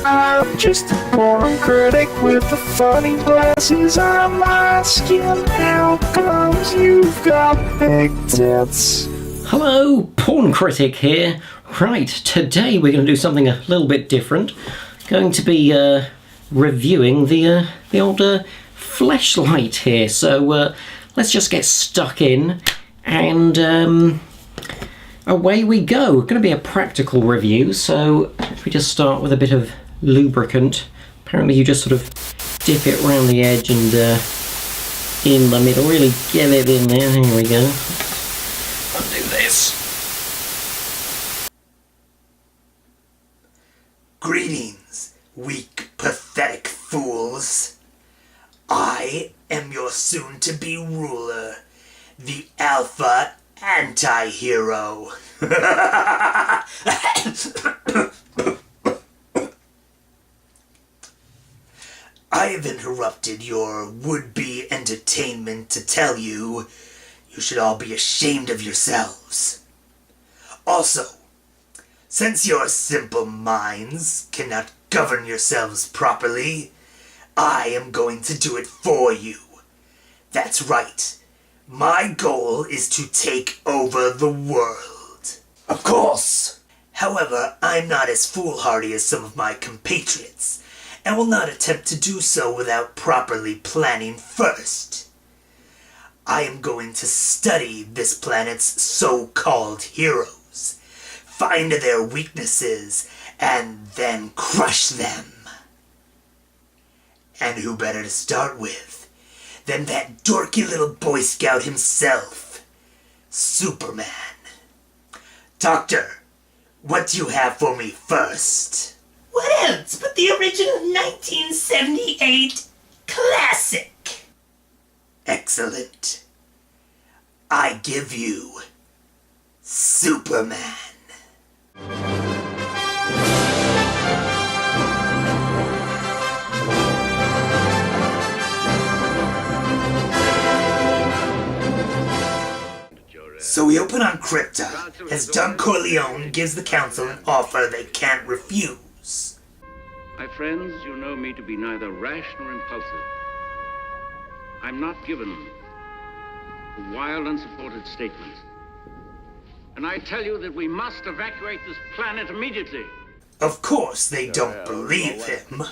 I'm just a porn critic with the funny glasses on my skin. How comes you've got big tits? Hello, Porn Critic here. Right, today we're going to do something a little bit different. Going to be reviewing the old fleshlight here. So let's just get stuck in and away we go. Going to be a practical review, so if we just start with a bit of lubricant. Apparently you just sort of dip it around the edge and in the middle, really get it in there. Here we go. I'll do this. Greetings, weak, pathetic fools. I am your soon-to-be ruler, the Alpha Anti-Hero. I have interrupted your would-be entertainment to tell you should all be ashamed of yourselves. Also, since your simple minds cannot govern yourselves properly, I am going to do it for you. That's right. My goal is to take over the world. Of course. However, I'm not as foolhardy as some of my compatriots, and will not attempt to do so without properly planning first. I am going to study this planet's so-called heroes, find their weaknesses, and then crush them. And who better to start with than that dorky little Boy Scout himself, Superman. Doctor, what do you have for me first? What else but the original 1978 classic? Excellent. I give you Superman. So we open on Krypton, as Don Corleone gives the council an offer they can't refuse. My friends, you know me to be neither rash nor impulsive. I'm not given to wild, unsupported statements. And I tell you that we must evacuate this planet immediately. Of course, they don't believe him.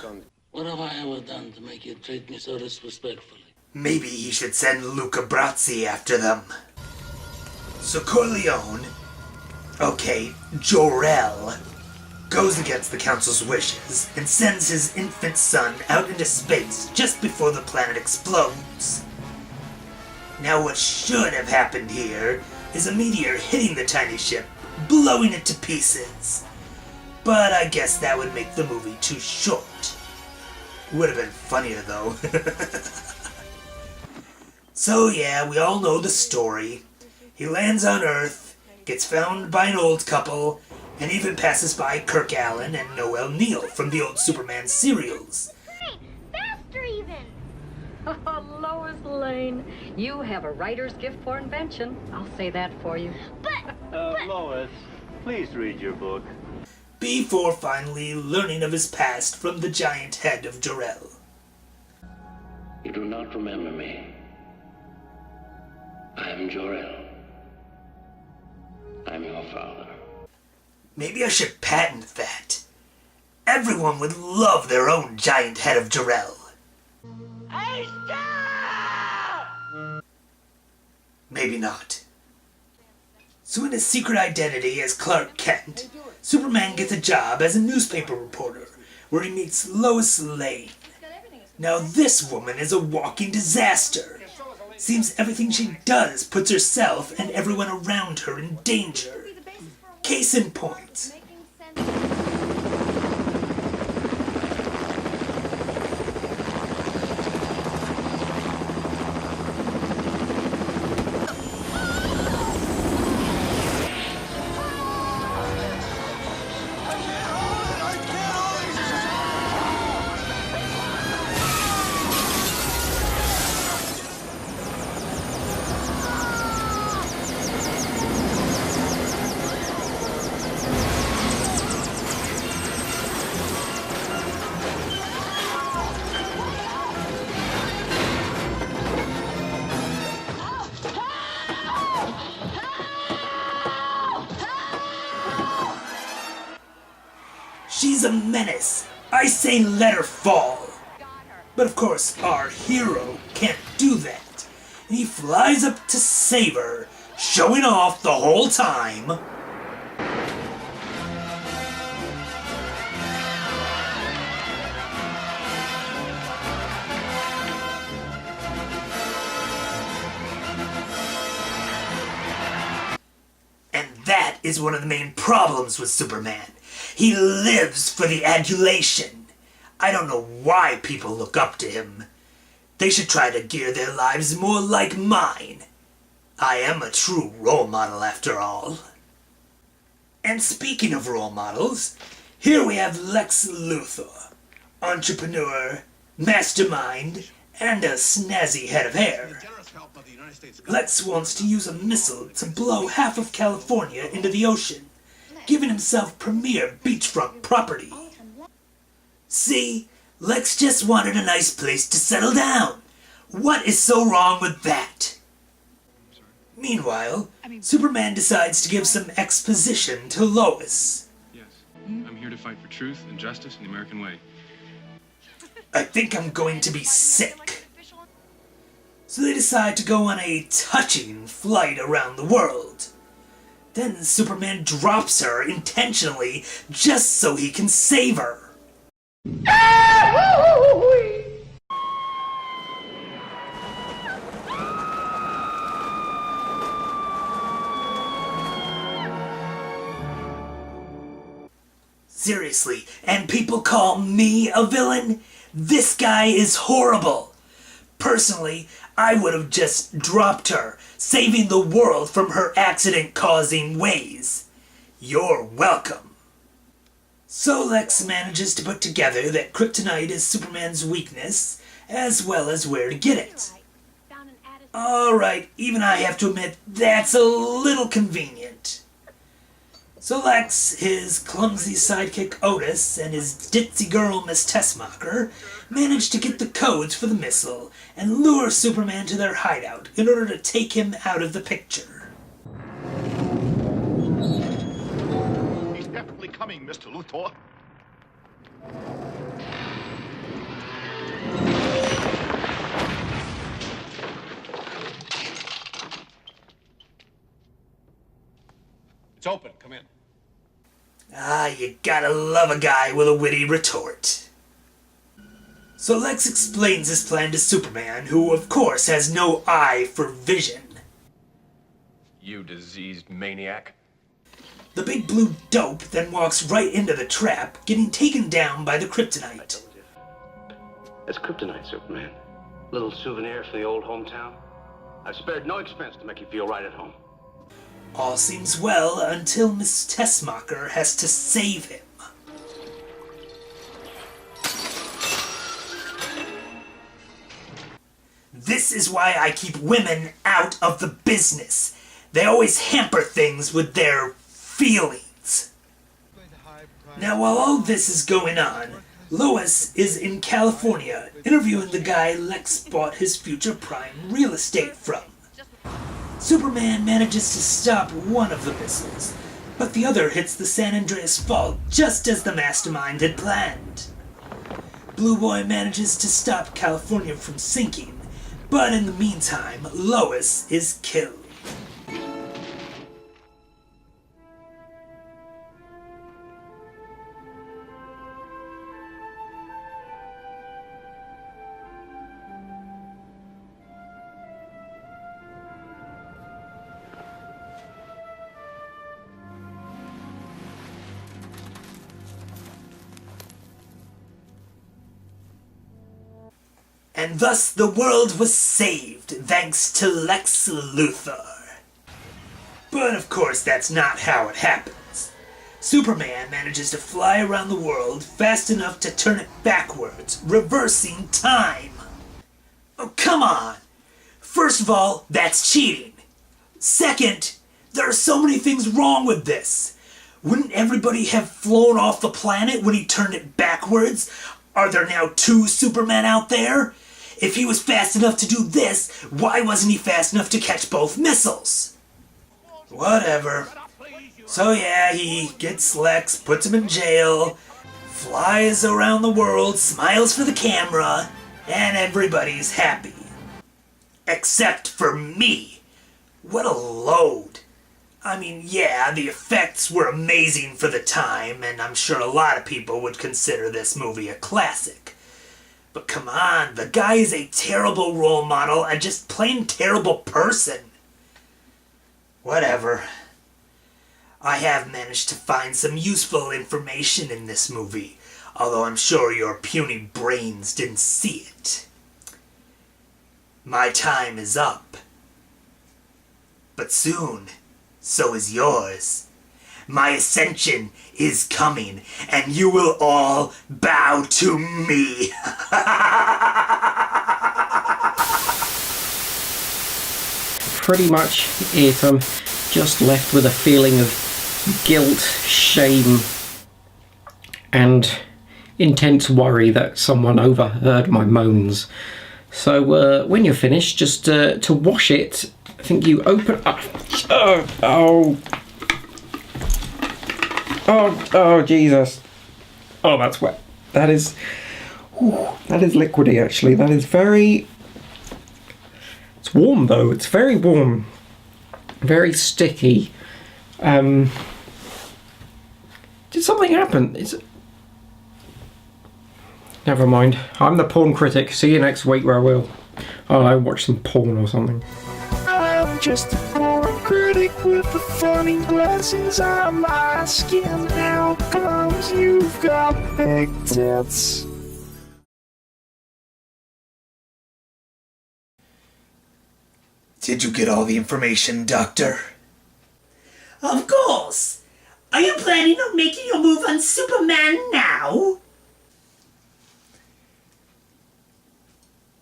What have I ever done to make you treat me so disrespectfully? Maybe he should send Luca Brasi after them. So Corleone, Jor-El, goes against the council's wishes and sends his infant son out into space just before the planet explodes. Now what should have happened here is a meteor hitting the tiny ship, blowing it to pieces. But I guess that would make the movie too short. Would have been funnier though. So yeah, we all know the story. He lands on Earth, gets found by an old couple, and even passes by Kirk Allen and Noel Neal from the old Superman serials. Hey, faster even! Oh, Lois Lane, you have a writer's gift for invention. I'll say that for you. But... Lois, please read your book. Before finally learning of his past from the giant head of Jor-El. You do not remember me. I am Jor-El. I'm your father. Maybe I should patent that. Everyone would love their own giant head of Jor-El. Maybe not. So in his secret identity as Clark Kent, Superman gets a job as a newspaper reporter, where he meets Lois Lane. Now this woman is a walking disaster. Seems everything she does puts herself and everyone around her in danger. Case in point. She's a menace. I say let her fall. But of course, our hero can't do that. And he flies up to save her, showing off the whole time. And that is one of the main problems with Superman. He lives for the adulation. I don't know why people look up to him. They should try to gear their lives more like mine. I am a true role model after all. And speaking of role models, here we have Lex Luthor, entrepreneur, mastermind, and a snazzy head of hair. Lex wants to use a missile to blow half of California into the ocean, giving himself premier beachfront property. See, Lex just wanted a nice place to settle down. What is so wrong with that? Meanwhile, Superman decides to give some exposition to Lois. Yes, I'm here to fight for truth and justice in the American way. I think I'm going to be sick. So they decide to go on a touching flight around the world. Then Superman drops her intentionally just so he can save her. Seriously, and people call me a villain? This guy is horrible. Personally, I would have just dropped her, saving the world from her accident-causing ways. You're welcome. So Lex manages to put together that kryptonite is Superman's weakness, as well as where to get it. Alright, even I have to admit that's a little convenient. So Lex, his clumsy sidekick Otis, and his ditzy girl Miss Tessmacher manage to get the codes for the missile and lure Superman to their hideout in order to take him out of the picture. He's definitely coming, Mr. Luthor. It's open. Come in. Ah, you gotta love a guy with a witty retort. So Lex explains his plan to Superman, who of course has no eye for vision. You diseased maniac. The big blue dope then walks right into the trap, getting taken down by the kryptonite. It's kryptonite, Superman. Little souvenir for the old hometown. I've spared no expense to make you feel right at home. All seems well until Miss Tessmacher has to save him. This is why I keep women out of the business. They always hamper things with their feelings. Now while all this is going on, Lois is in California interviewing the guy Lex bought his future prime real estate from. Superman manages to stop one of the missiles, but the other hits the San Andreas Fault just as the mastermind had planned. Blue Boy manages to stop California from sinking, but in the meantime, Lois is killed. And thus the world was saved, thanks to Lex Luthor. But of course that's not how it happens. Superman manages to fly around the world fast enough to turn it backwards, reversing time. Oh, come on! First of all, that's cheating. Second, there are so many things wrong with this. Wouldn't everybody have flown off the planet when he turned it backwards? Are there now two Supermen out there? If he was fast enough to do this, why wasn't he fast enough to catch both missiles? Whatever. So yeah, he gets Lex, puts him in jail, flies around the world, smiles for the camera, and everybody's happy. Except for me. What a load. I mean, yeah, the effects were amazing for the time, and I'm sure a lot of people would consider this movie a classic. But come on, the guy is a terrible role model and just plain terrible person. Whatever. I have managed to find some useful information in this movie, although I'm sure your puny brains didn't see it. My time is up. But soon, so is yours. My ascension is coming, and you will all bow to me. Pretty much it. I'm just left with a feeling of guilt, shame, and intense worry that someone overheard my moans. So when you're finished, just to wash it, I think you open up. Oh, Jesus. Oh, that's wet. That is liquidy, actually. That is very... It's warm, though. It's very warm. Very sticky. Did something happen? Never mind. I'm the Porn Critic. See you next week where I will. Oh, I watch some porn or something. I'm just a porn critic with the funny glasses on my skin. How comes you've got big tits? Did you get all the information, Doctor? Of course! Are you planning on making your move on Superman now?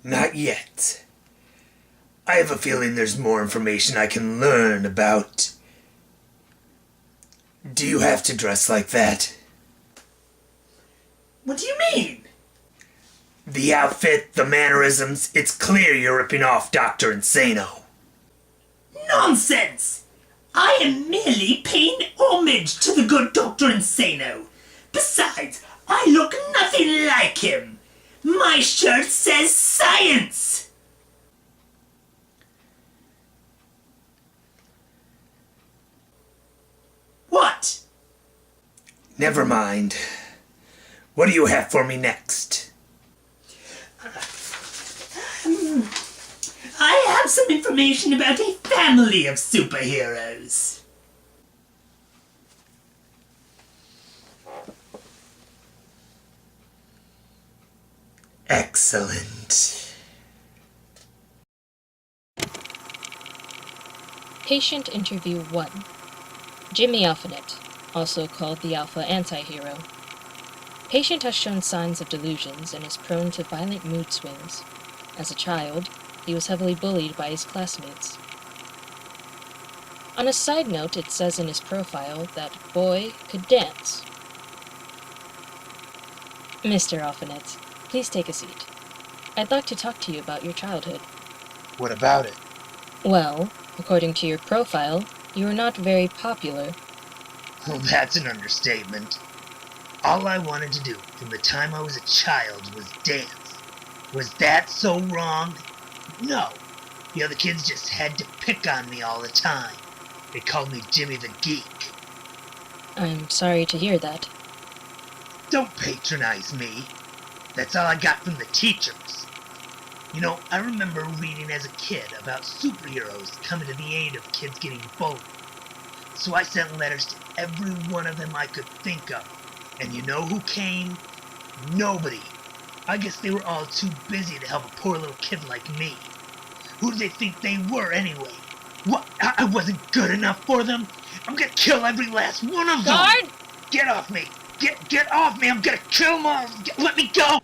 Not yet. I have a feeling there's more information I can learn about... Do you have to dress like that? What do you mean? The outfit, the mannerisms, it's clear you're ripping off Dr. Insano. Nonsense! I am merely paying homage to the good Dr. Insano. Besides, I look nothing like him. My shirt says science! What? Never mind. What do you have for me next? I have some information about a family of superheroes. Excellent. Patient Interview 1. Jimmy Alphanet, also called the Alpha Anti-Hero. Patient has shown signs of delusions and is prone to violent mood swings. As a child, he was heavily bullied by his classmates. On a side note, it says in his profile that boy could dance. Mr. Alphanet, please take a seat. I'd like to talk to you about your childhood. What about it? Well, according to your profile, you were not very popular. Well, that's an understatement. All I wanted to do from the time I was a child was dance. Was that so wrong? No. The other kids just had to pick on me all the time. They called me Jimmy the Geek. I'm sorry to hear that. Don't patronize me. That's all I got from the teachers. You know, I remember reading as a kid about superheroes coming to the aid of kids getting bullied. So I sent letters to every one of them I could think of. And you know who came? Nobody. I guess they were all too busy to help a poor little kid like me. Who do they think they were anyway? What? I wasn't good enough for them? I'm gonna kill every last one of them! Guard! Get off me! Get off me! I'm gonna kill them all! Let me go!